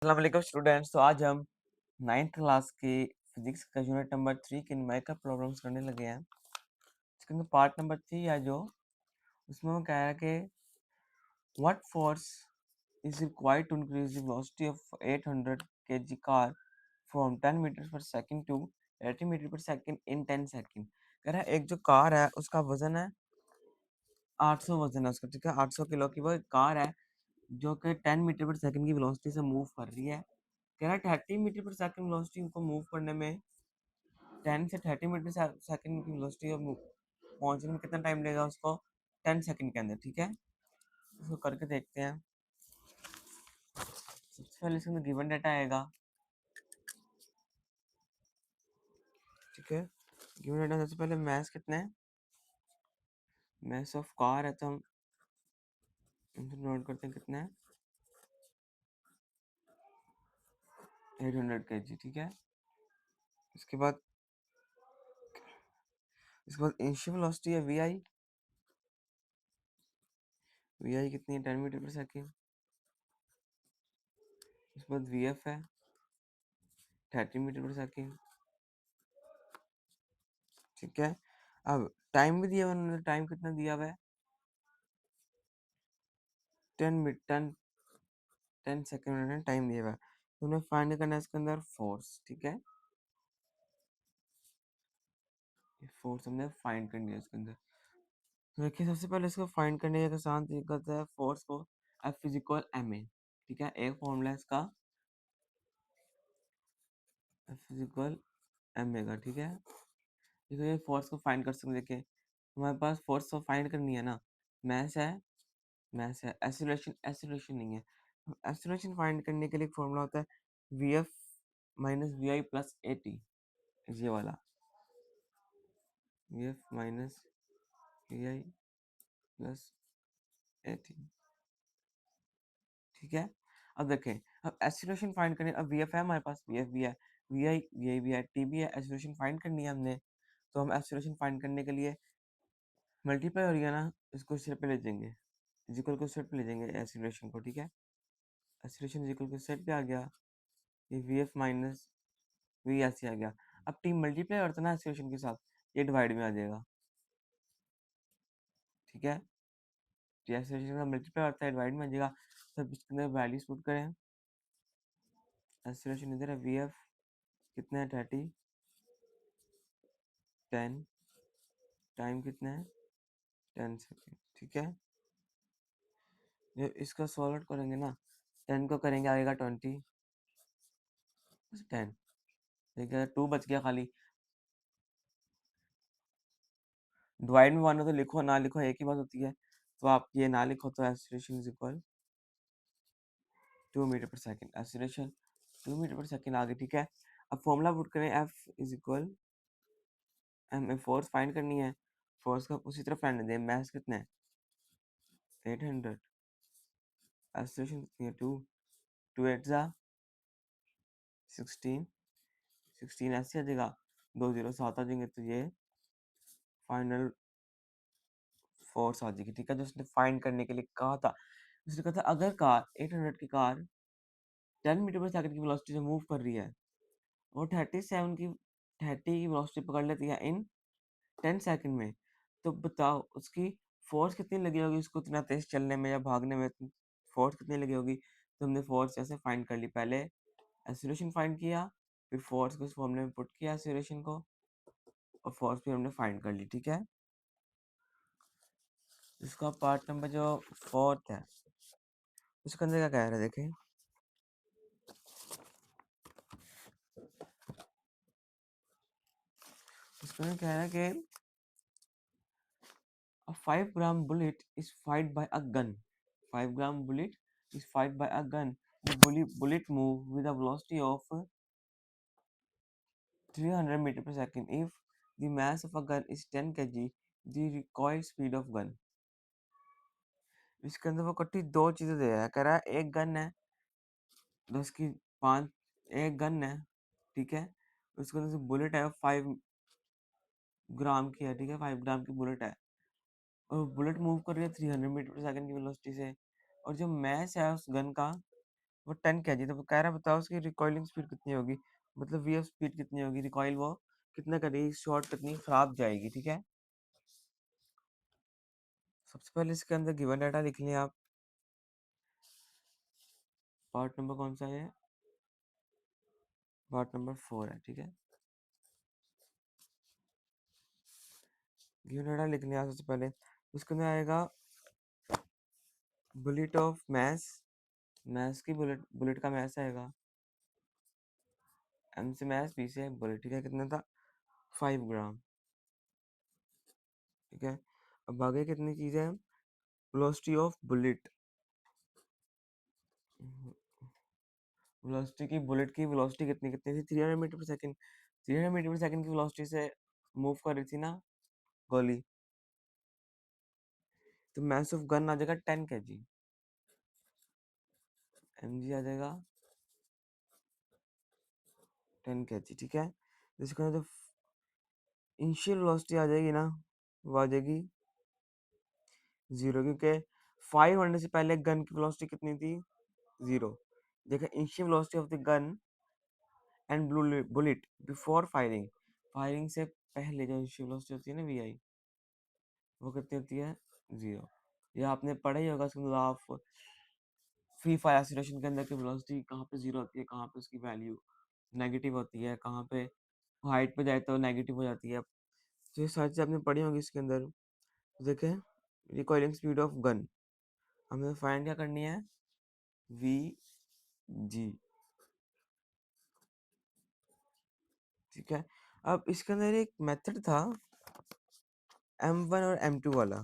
अस्सलाम स्टूडेंट्स। तो आज हम नाइन्थ क्लास की फिजिक्स का यूनिट नंबर 3 के न्यूमेरिकल प्रॉब्लम्स करने लगे हैं। इसके अंदर पार्ट नंबर 3 है जो उसमें वो कह रहा है कि what force is required to increase the velocity of 800 kg car from 10 metre per second to 80 metre per second in 10 second. कह रहा है एक जो कार है उसका वजन है 800 वजन है उसका, ठीक है, 800 किलो की वो एक कार है जो कि 10 मीटर पर सेकंड की वेलोसिटी से मूव कर रही है। कह रहा है 30 मीटर पर सेकंड वेलोसिटी को मूव करने में 10 से 30 मीटर सेकंड की वेलोसिटी पहुंचने में कितना टाइम लगेगा उसको 10 सेकंड के अंदर, ठीक है। इसको करके देखते हैं। सबसे पहले इसमें गिवन डाटा आएगा, ठीक है। गिवन डाटा सबसे पहले मैथ कितना है, मैथ ऑफ कार है, तो हम नोट करते हैं कितना है 800 kg, ठीक है। इसके बाद इनिशियल वेलोसिटी है वी आई कितनी है 10 मीटर पर सेकंड। उसके बाद वी एफ है 30 मीटर पर सेकंड, ठीक है। अब टाइम भी दिया हुआ है उन्होंने, टाइम कितना दिया हुआ है 10 सेकंड उन्होंने टाइम दिया हुआ है। तो उन्हें फाइंड करना है इसके अंदर फोर्स, ठीक है। फोर्स हमने फाइंड करनी है इसके अंदर। तो देखिए सबसे पहले इसको फाइंड करने का आसान तरीका होता है फोर्स को F is equal M A, ठीक है। एक फॉर्मूला है इसका F is equal M A का, ठीक है। देखो ये फोर्स को फाइंड कर सकते हैं। देखिए हमारे पास फोर्स को फाइंड करनी है ना, मैथ है, मैथ है, एक्सीलरेशन एक्सीलरेशन नहीं है। एक्सीलरेशन फाइंड करने के लिए एक फॉर्मूला होता है V F minus V I plus A T, ये वाला V F minus V I plus A T, ठीक है। अब देखें, अब एक्सीलरेशन फाइंड करनी, अब वी एफ है हमारे पास, वी एफ भी है, वी आई भी है, टी भी है, एक्सीलरेशन फाइंड करनी है हमने। तो हम एक्सीलरेशन फाइंड करने के लिए मल्टीप्लाई हो रही है ना, इसको सिर पे ले जाएंगे, इक्वल को सेट पे ले जाएंगे एक्सीलरेशन को, ठीक है। एक्सीलरेशन इक्वल को सेट पे आ गया, ये वी एफ माइनस वी ऐसे आ गया। अब टी मल्टीप्लाई होता है ना एक्सीलरेशन के साथ, ये डिवाइड में आ जाएगा, ठीक है। टी एक्सीलरेशन का मल्टीप्लाई होता है डिवाइड में आ जाएगा। सब इसके अंदर वैल्यूज पुट करें, एक्सीलरेशन इधर है वी एफ कितना है 30, 10, टाइम कितना है 10 सेकेंड, ठीक है। जो इसका सॉल्व करेंगे ना, 10 को करेंगे आएगा 20, 10 देखिए 2 बच गया खाली। डिवाइड में 1 हो तो लिखो, ना लिखो एक ही बात होती है। तो आप ये ना लिखो तो acceleration is equal 2 metre per second, acceleration 2 metre per second आ गई, ठीक है। अब फॉर्मूला पुट करें F is equal M, force find करनी है, फोर्स का उसी तरह फाइंड दें, मैथ कितना है 800, एक्सीलरेशन कितनी है 2, 2 8 जा 16, 16 ऐसे आ जाएगा, 2 0 7 आ जाएंगे, तो ये फाइनल फोर्स आ जाएगी, ठीक है। जो उसने फाइंड करने के लिए कहा था, उसने कहा था अगर कार 800 की कार 10 मीटर पर सेकंड की वेलोसिटी से मूव कर रही है और 30 की वेलोसिटी पकड़ लेती है इन 10 सेकंड में, तो बताओ उसकी फोर्स कितनी लगी होगी उसको इतना तेज चलने में या भागने में, फोर्स कितनी लगी होगी। तो हमने फोर्स ऐसे फाइंड कर ली, पहले एक्सीलरेशन फाइंड किया, फिर फोर्स को इस फॉर्मूले में पुट किया एक्सीलरेशन को, और फोर्स भी हमने फाइंड कर ली, ठीक है। इसका पार्ट नंबर जो 4 है उसके अंदर क्या कह रहा है देखें। उसमें कह रहा है कि a 5-gram bullet is fired by a gun. 5-gram bullet is fired by a gun. The bullet move with a velocity of 300 meter per second. If the mass of a gun is 10 kg, the recoil speed of gun. इसके अंदर वो कट्टी दो चीजें दे रहा है, कह रहा है एक गन है 10 की 5, एक गन है, ठीक है। उसके अंदर से बुलेट है 5 ग्राम की है, ठीक है, 5 ग्राम की बुलेट है, और बुलेट मूव कर रही है 300 मीटर पर सेकंड की वेलोसिटी से, और जो मैस है उस गन का वो 10 kg, तो वो कह रहा है बताओ उसकी रिकॉइलिंग स्पीड कितनी होगी, मतलब वी ऑफ स्पीड कितनी होगी, रिकॉइल वो कितना करेगी, शॉट कितनी खराब जाएगी। ठीक है, सबसे पहले इसके अंदर गिवन डाटा लिख लें आप। पार्ट नंबर कौन सा है, पार्ट नंबर 4 है। ठीक है, गिवन डाटा लिख लिया सबसे पहले। उसके अंदर आएगा बुलेट ऑफ मैस, मैस की बुलेट, बुलेट का मैस आएगा, एम से मैस, बी से बुलेट। ठीक है, कितना था 5 ग्राम। ठीक है, अब आगे कितनी चीज़ें हैं, वेलोसिटी ऑफ बुलेट, वेलोसिटी की, बुलेट की वेलोसिटी कितनी कितनी थी, 300 metre per second, 300 metre per second की वेलोसिटी से मूव कर रही थी ना गोली। तो मास ऑफ गन आ जाएगा 10 kg, mg आ जाएगा 10 kg। ठीक है, जिसका जो इनिशियल वेलोसिटी आ जाएगी ना, वो आ जाएगी 0, क्योंकि 5 होने से पहले गन की वेलोसिटी कितनी थी, 0। देखा, initial velocity of the gun and bullet before firing, firing से पहले जो इनिशियल वेलोसिटी होती है ना वी आई, वो कितनी होती है, 0। ये आपने पढ़ा ही होगा, आप फ्री फायर सिचुएशन के अंदर की वेलोसिटी कहाँ पे 0 होती है, कहाँ पे उसकी वैल्यू नेगेटिव होती है, कहाँ पे हाइट पे जाए तो नेगेटिव हो जाती है। तो ये सारी चीज़ें आपने पढ़ी होंगी इसके अंदर। देखें, रिकॉइलिंग स्पीड ऑफ गन हमें फाइंड क्या करनी है, वी जी। ठीक है, अब इसके अंदर एक मेथड था M1 और M2 वाला,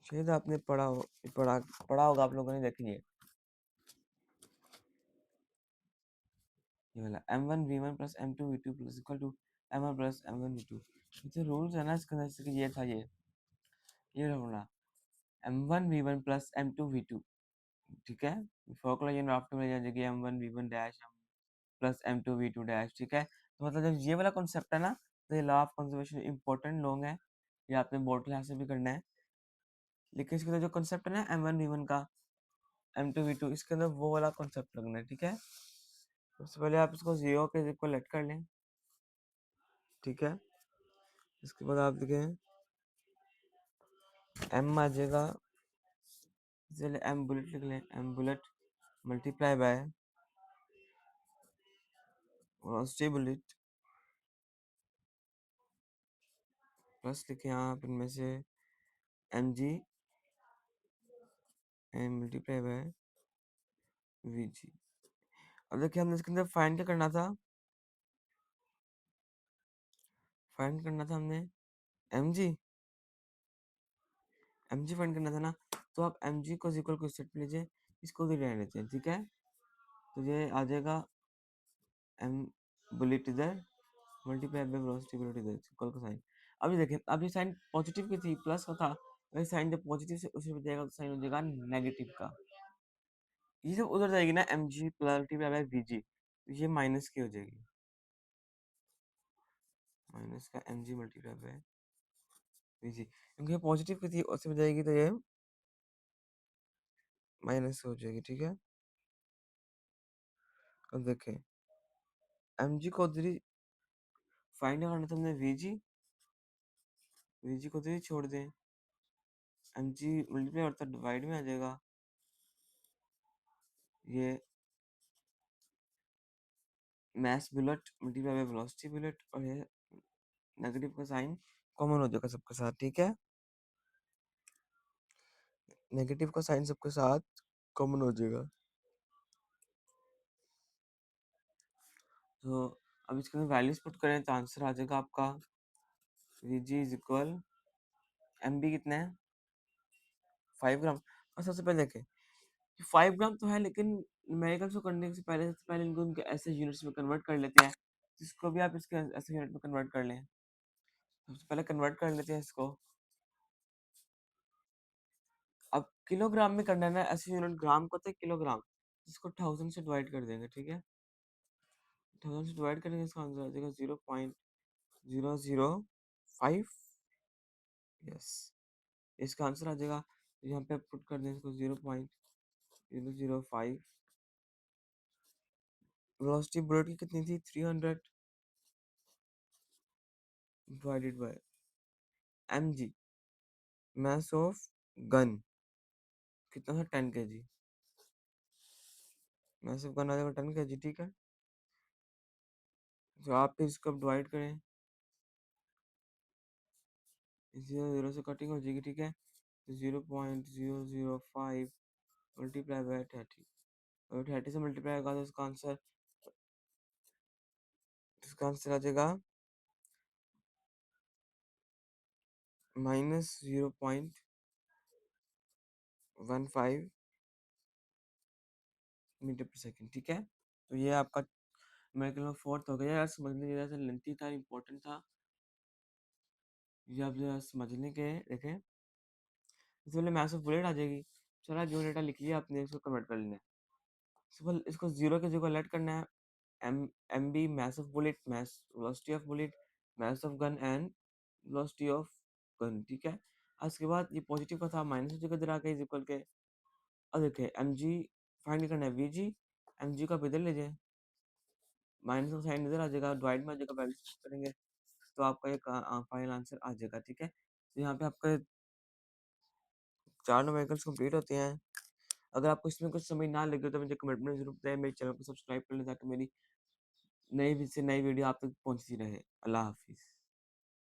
शायद आपने पढ़ा होगा आप लोगों ने, देख लिए ये वाला M1 V1 plus M2 V2 plus equal to M1 plus M1 V2। जो रूल्स है ना इसके अंदर, जैसे कि ये था, ये रहा M1 V1 plus M2 V2। ठीक है, बिफोर कोलिजन आफ्टर कोलिजन जगह M1 V1 dash plus M2 V2 dash. ठीक है, तो मतलब जब ये वाला कॉन्सेप्ट है ना, तो ये law of conservation important long है, ये आपने बोर्ड क्लास से भी करना है। लेकिन इसके अंदर जो कॉन्सेप्ट है ना M1 V1 का, M2 V2, इसके अंदर वो वाला कॉन्सेप्ट लगना है। ठीक है, सबसे पहले आप इसको 0 के इक्वल लेट कर लें। ठीक है, इसके बाद आप देखें M आ जाएगा, चलिए M बुलेट लिख लें, M bullet multiply by velocity bullet plus लिखे आप इनमें से mg and multiply by vg। अब देखिए हमने इसके अंदर फाइंड क्या करना था, फाइंड करना था हमने mg, mg फाइंड करना था ना, तो आप mg को इक्वल को सेट पे लीजिए, इसको भी रहने देते हैं। ठीक है, तो ये आ जाएगा m बुलेट इधर मल्टीप्लाई बाय वेलोसिटी बुलेट इधर इक्वल का साइन। अभी देखिए, अभी साइन पॉजिटिव की थी, प्लस का था, वही साइन जब पॉजिटिव से उसी में जाएगा तो साइन हो जाएगा नेगेटिव का। ये जब उधर जाएगी ना mg मल्टीप्लाई बाय vg, तो ये माइनस की हो जाएगी, माइनस का mg मल्टीप्लाई बाय vg, क्योंकि पॉजिटिव की थी उसमें जाएगी तो ये माइनस हो जाएगी। ठीक है, अब देखें mg को उधर ही फाइंड करना था हमने, vg, vg को उधर ही छोड़ दें, mg मल्टीप्लाई और डिवाइड में आ जाएगा, ये mass bullet multiply by velocity bullet, और ये नेगेटिव का साइन कॉमन हो जाएगा सबके साथ। ठीक है, नेगेटिव का साइन सबके साथ कॉमन हो जाएगा। तो अब इसके अंदर वैल्यूज पुट करें तो आंसर आ जाएगा आपका vg इज इक्वल, mb कितना है 5 ग्राम। और सबसे पहले देखें 5 ग्राम तो है, लेकिन न्यूमेरिकल्स को करने से पहले, सबसे पहले इनको उनके ऐसे यूनिट्स में कन्वर्ट कर लेते हैं, जिसको भी आप इसके ऐसे यूनिट में कन्वर्ट कर लें। सबसे पहले कन्वर्ट कर लेते हैं इसको। अब किलोग्राम में करना है ना, ऐसे यूनिट ग्राम को तो किलोग्राम, इसको 1000 से डिवाइड कर देंगे। ठीक है, 1000 से डिवाइड करेंगे, इसका आंसर आ जाएगा 0.005। यस, इसका आंसर आ जाएगा यहाँ पे पुट कर दें इसको 0.005। वेलोसिटी बुलेट की कितनी थी? 300 divided by mg, mass of gun कितना था? 10 kg। मास ऑफ गन आ जाएगा 10 kg, ठीक है। तो आप फिर इसको डिवाइड करें, 0 से कटिंग हो जाएगी, ठीक है। 0.005 मल्टीप्लाई बाय 30, और 30 से मल्टीप्लाई होगा तो इसका आंसर आ जाएगा -0.15 मीटर पर सेकेंड, ठीक है। तो ये आपका मेरे ख्याल में फोर्थ हो गया यार, समझने के लिए लेंथी था, इम्पोर्टेंट था, ये आप जरा समझने के देखें। इससे पहले मैथ्स ऑफ बुलेट आ जाएगी। चला जो डेटा लिख लिया आपने, इसको कन्वर्ट कर लेना है। सिंपल इसको जीरो के जगह लेट करना है। M B mass of bullet, mass velocity of bullet, mass of gun and velocity of gun, ठीक है। उसके बाद ये पॉजिटिव का था, माइनस की जगह इधर आ गया इज इक्वल के। अब देखिए एम जी फाइंड करना है, वी जी एम जी का आप इधर ले जाए, माइनस का साइन इधर आ जाएगा, डिवाइड में आ जाएगा, वैल्यू करेंगे तो आपका एक फाइनल आंसर आ जाएगा, ठीक है। तो यहाँ पे आपका 4 न्यूमेरिकल्स कंप्लीट होते हैं। अगर आपको इसमें कुछ समझ ना लगे तो मुझे कमेंट में जरूर बताएं, मेरे चैनल को सब्सक्राइब कर लें ताकि मेरी नई से नई वीडियो आप तक पहुंचती रहे। अल्लाह हाफिज़।